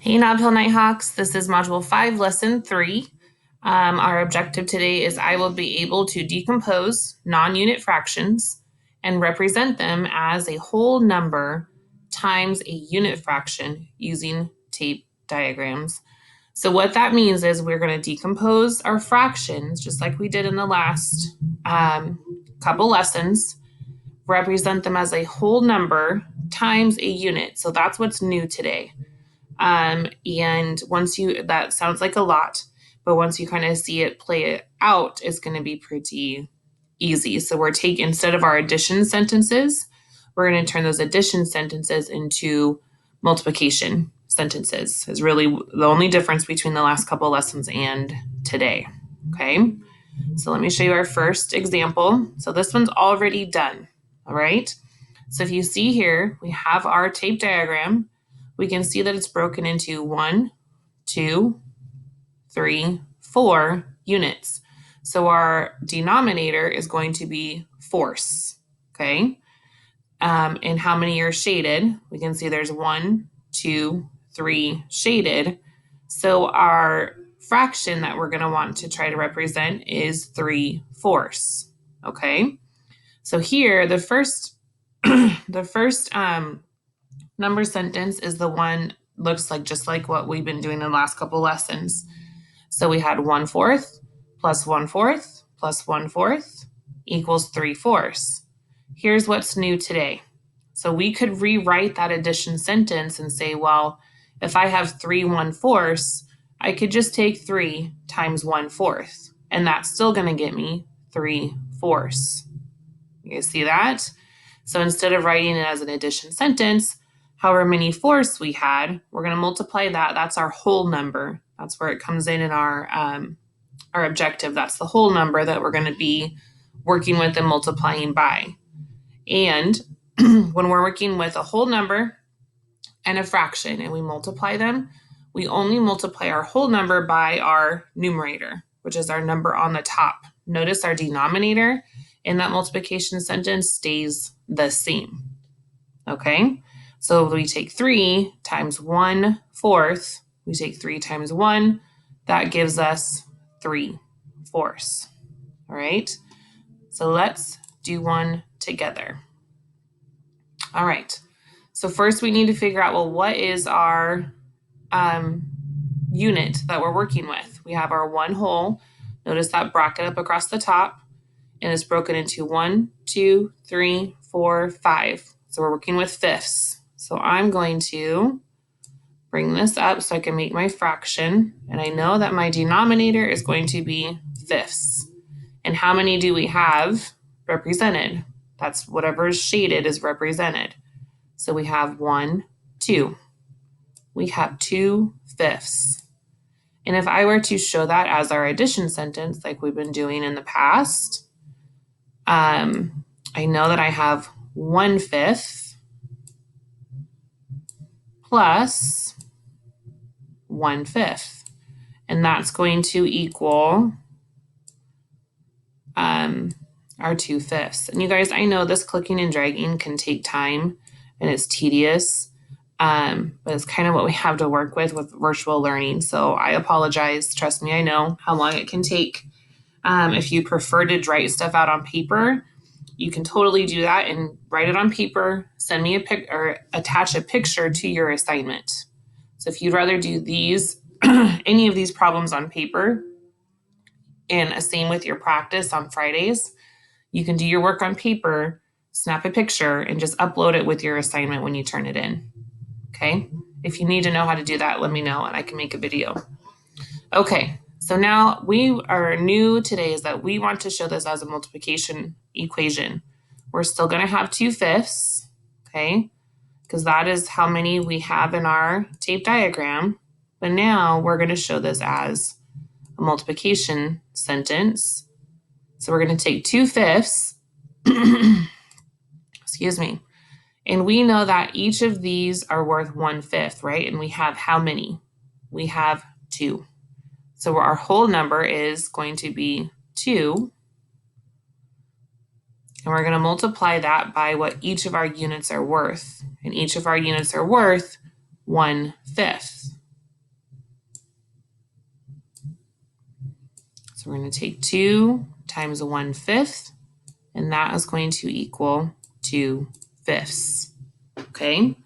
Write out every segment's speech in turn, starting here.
Hey Nob Hill Nighthawks, this is Module 5, Lesson 3. Our objective today is I will be able to decompose non-unit fractions and represent them as a whole number times a unit fraction using tape diagrams. So what that means is we're going to decompose our fractions just like we did in the last couple lessons, represent them as a whole number times a unit. So that's what's new today. And that sounds like a lot, but once you kind of see it play it out, it's going to be pretty easy. So instead of our addition sentences, we're going to turn those addition sentences into multiplication sentences is really the only difference between the last couple lessons and today. Okay. So let me show you our first example. So this one's already done. All right. So if you see here, we have our tape diagram. We can see that it's broken into 1, 2, 3, 4 units. So our denominator is going to be force, okay? And how many are shaded? We can see there's 1, 2, 3 shaded. So our fraction that we're going to want to try to represent is 3/4, okay? So here, the first number sentence is the one looks like just like what we've been doing in the last couple lessons. So we had 1/4 plus 1/4 plus 1/4 equals 3/4. Here's what's new today. So we could rewrite that addition sentence and say, well, if I have 3/4, I could just take 3 times 1/4, and that's still going to get me 3/4. You see that? So instead of writing it as an addition sentence, however many fourths we had, we're going to multiply that. That's our whole number. That's where it comes in our objective. That's the whole number that we're going to be working with and multiplying by. And when we're working with a whole number and a fraction and we multiply them, we only multiply our whole number by our numerator, which is our number on the top. Notice our denominator in that multiplication sentence stays the same. Okay? So we take 3 times 1/4, we take 3 times 1, that gives us 3/4. All right? So let's do one together. All right. So first we need to figure out, well, what is our unit that we're working with? We have our 1 whole. Notice that bracket up across the top, and it's broken into 1, 2, 3, 4, 5. So we're working with fifths. So I'm going to bring this up so I can make my fraction. And I know that my denominator is going to be fifths. And how many do we have represented? That's whatever is shaded is represented. So we have 1, 2. We have 2/5. And if I were to show that as our addition sentence, like we've been doing in the past, I know that I have 1/5 plus 1/5. And that's going to equal our 2/5. And you guys, I know this clicking and dragging can take time and it's tedious, but it's kind of what we have to work with virtual learning. So I apologize. Trust me, I know how long it can take. If you prefer to write stuff out on paper, you can totally do that and write it on paper, send me a pic or attach a picture to your assignment. So if you'd rather do these, any of these problems on paper, and same with your practice on Fridays, you can do your work on paper, snap a picture, and just upload it with your assignment when you turn it in. Okay? If you need to know how to do that, let me know and I can make a video. Okay, so now we are new today is that we want to show this as a multiplication equation. We're still going to have 2/5, okay? Because that is how many we have in our tape diagram. But now we're going to show this as a multiplication sentence. So we're going to take 2/5, excuse me, and we know that each of these are worth 1/5, right? And we have how many? We have 2. So our whole number is going to be 2. And we're going to multiply that by what each of our units are worth. And each of our units are worth 1/5. So we're going to take 2 times 1/5, and that is going to equal 2/5. Okay,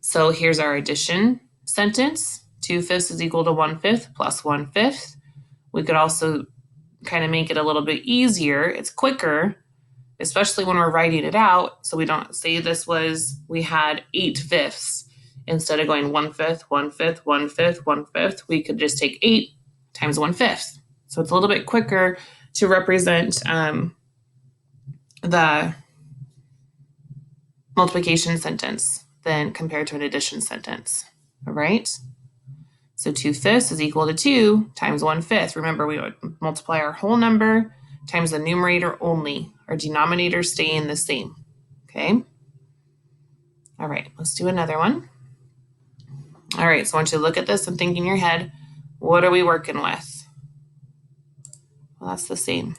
so here's our addition sentence. 2/5 is equal to 1/5 plus 1/5. We could also kind of make it a little bit easier. It's quicker, especially when we're writing it out. So we don't say we had 8/5. Instead of going 1/5, 1/5, 1/5, 1/5, we could just take 8 times 1/5. So it's a little bit quicker to represent the multiplication sentence than compared to an addition sentence. All right. So 2/5 is equal to 2 times 1/5. Remember, we would multiply our whole number times the numerator only. Our denominator staying the same. Okay. All right, let's do another one. All right, so I want you to look at this and think in your head, what are we working with? Well, that's the same.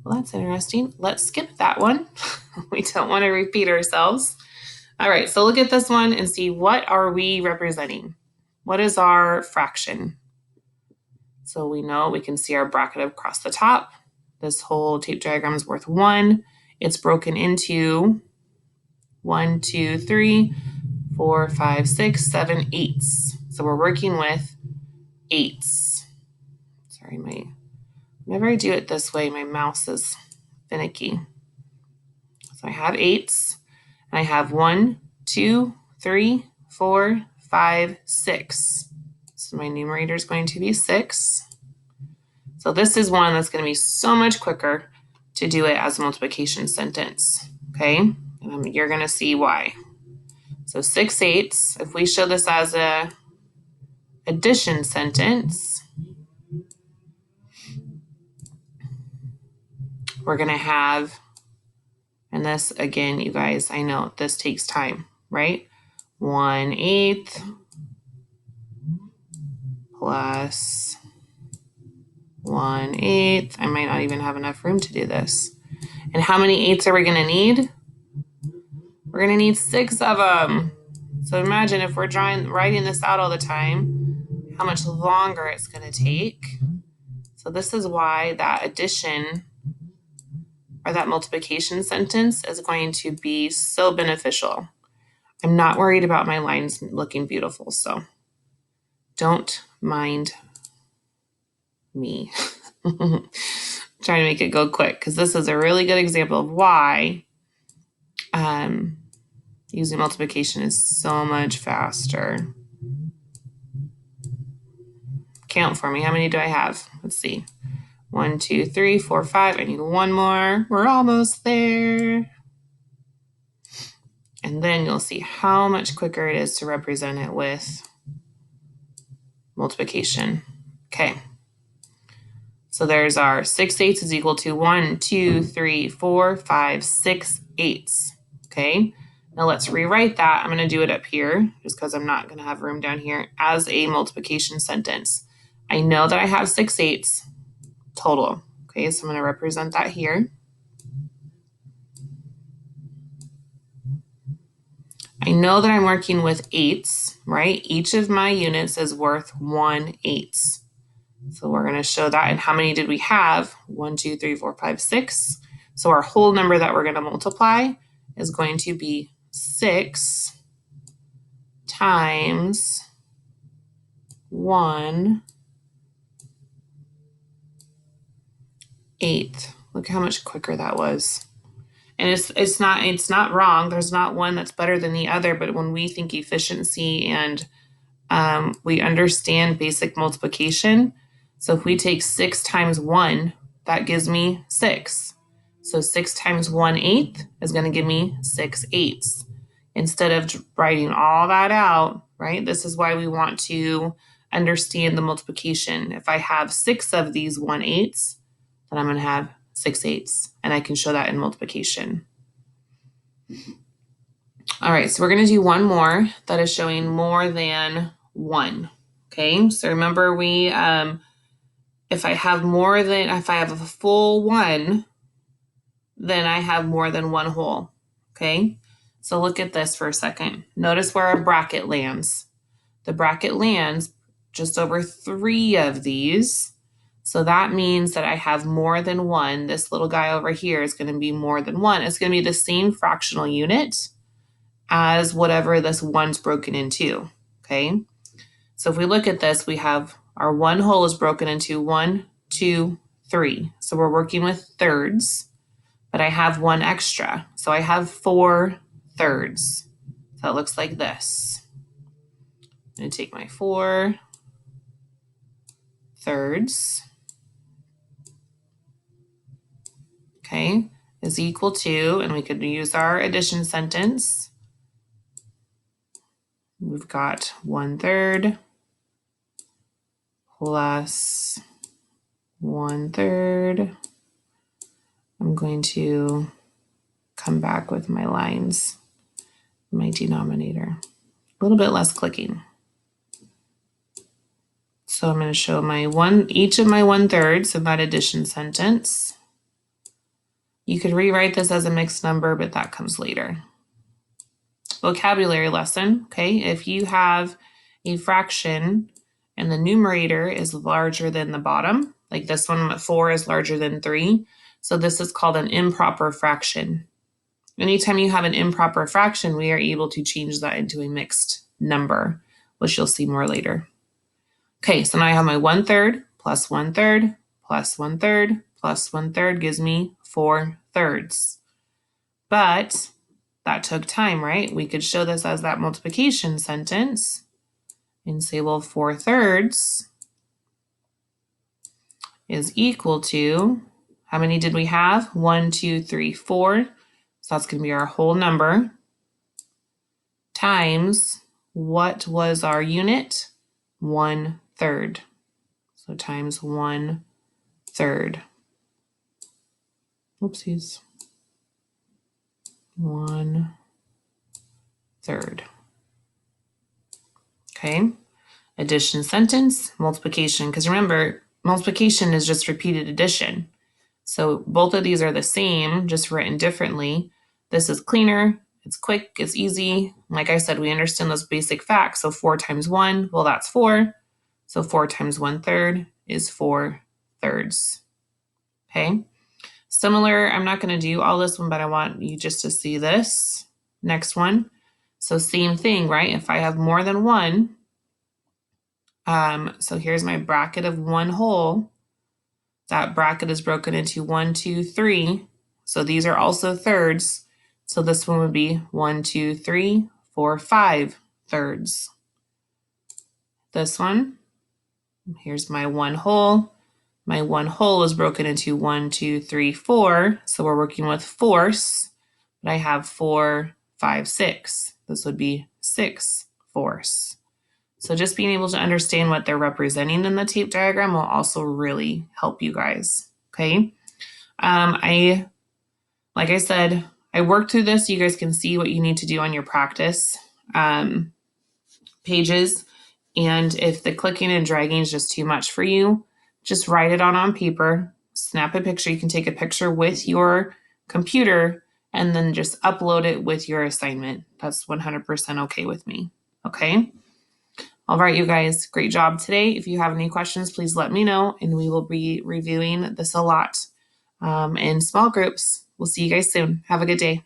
Well, that's interesting. Let's skip that one. We don't want to repeat ourselves. All right, so look at this one and see, what are we representing? What is our fraction? So we know we can see our bracket across the top. This whole tape diagram is worth 1. It's broken into 1, 2, 3, 4, 5, 6, 7 eighths. So we're working with eighths. Sorry, whenever I do it this way, my mouse is finicky. So I have eighths, and I have 1, 2, 3, 4, 5, 6. So my numerator is going to be 6. So this is one that's going to be so much quicker to do it as a multiplication sentence. Okay, and you're going to see why. So 6/8, if we show this as a addition sentence, we're going to have, and this again, you guys, I know this takes time, right? 1/8 plus 1/8. I might not even have enough room to do this. And how many eighths are we going to need? We're going to need 6 of them. So imagine if we're writing this out all the time, how much longer it's going to take. So this is why that addition or that multiplication sentence is going to be so beneficial. I'm not worried about my lines looking beautiful, so don't mind me. Trying to make it go quick, because this is a really good example of why using multiplication is so much faster. Count for me. How many do I have? Let's see. 1, 2, 3, 4, 5. I need one more. We're almost there. And then you'll see how much quicker it is to represent it with multiplication. Okay. So there's our 6/8 is equal to 1, 2, 3, 4, 5, 6 eighths. Okay. Now let's rewrite that. I'm going to do it up here just because I'm not going to have room down here as a multiplication sentence. I know that I have 6/8 total. Okay, so I'm going to represent that here. I know that I'm working with eighths, right? Each of my units is worth 1/8. So we're going to show that. And how many did we have? 1, 2, 3, 4, 5, 6. So our whole number that we're going to multiply is going to be 6 times 1/8. Look how much quicker that was. And it's not wrong. There's not one that's better than the other, but when we think efficiency and we understand basic multiplication, so if we take 6 times 1, that gives me 6. So 6 times 1/8 is going to give me 6/8. Instead of writing all that out, right? This is why we want to understand the multiplication. If I have 6 of these 1/8s, then I'm going to have 6/8, and I can show that in multiplication. All right, so we're going to do one more that is showing more than 1. Okay, so remember if I have a full 1, then I have more than one whole. Okay, so look at this for a second. Notice where our bracket lands. The bracket lands just over 3 of these. So that means that I have more than one. This little guy over here is going to be more than one. It's going to be the same fractional unit as whatever this one's broken into, okay? So if we look at this, we have our one whole is broken into 1, 2, 3. So we're working with thirds, but I have one extra. So I have 4 thirds. So it looks like this. I'm going to take my 4 thirds, okay, is equal to, and we could use our addition sentence. We've got 1/3 plus 1/3. I'm going to come back with my lines, my denominator. A little bit less clicking. So I'm going to show each of my 1/3 of that addition sentence. You could rewrite this as a mixed number, but that comes later. Vocabulary lesson, okay? If you have a fraction and the numerator is larger than the bottom, like this one, 4 is larger than 3, so this is called an improper fraction. Anytime you have an improper fraction, we are able to change that into a mixed number, which you'll see more later. Okay, so now I have my 1/3 plus 1/3 plus 1/3 plus 1/3 gives me 4 thirds. But that took time, right? We could show this as that multiplication sentence and say, well, 4 thirds is equal to, how many did we have? 1, 2, 3, 4. So that's going to be our whole number times what was our unit? 1/3. So times 1/3. Oopsies. 1/3. Okay. Addition sentence, multiplication. Because remember, multiplication is just repeated addition. So both of these are the same, just written differently. This is cleaner, it's quick, it's easy. Like I said, we understand those basic facts. So 4 times 1, well, that's 4. So 4 times 1/3 is 4 thirds. Okay. Similar, I'm not going to do all this one, but I want you just to see this. Next one. So same thing, right? If I have more than one, so here's my bracket of 1 whole. That bracket is broken into 1, 2, 3. So these are also thirds. So this one would be 1, 2, 3, 4, 5 thirds. This one, here's my 1 whole. My 1 whole is broken into 1, 2, 3, 4. So we're working with fourths, but I have 4, 5, 6. This would be 6 fourths. So just being able to understand what they're representing in the tape diagram will also really help you guys, okay? Like I said, I worked through this. You guys can see what you need to do on your practice pages. And if the clicking and dragging is just too much for you, just write it on paper, snap a picture. You can take a picture with your computer and then just upload it with your assignment. That's 100% okay with me, okay? All right, you guys, great job today. If you have any questions, please let me know, and we will be reviewing this a lot in small groups. We'll see you guys soon. Have a good day.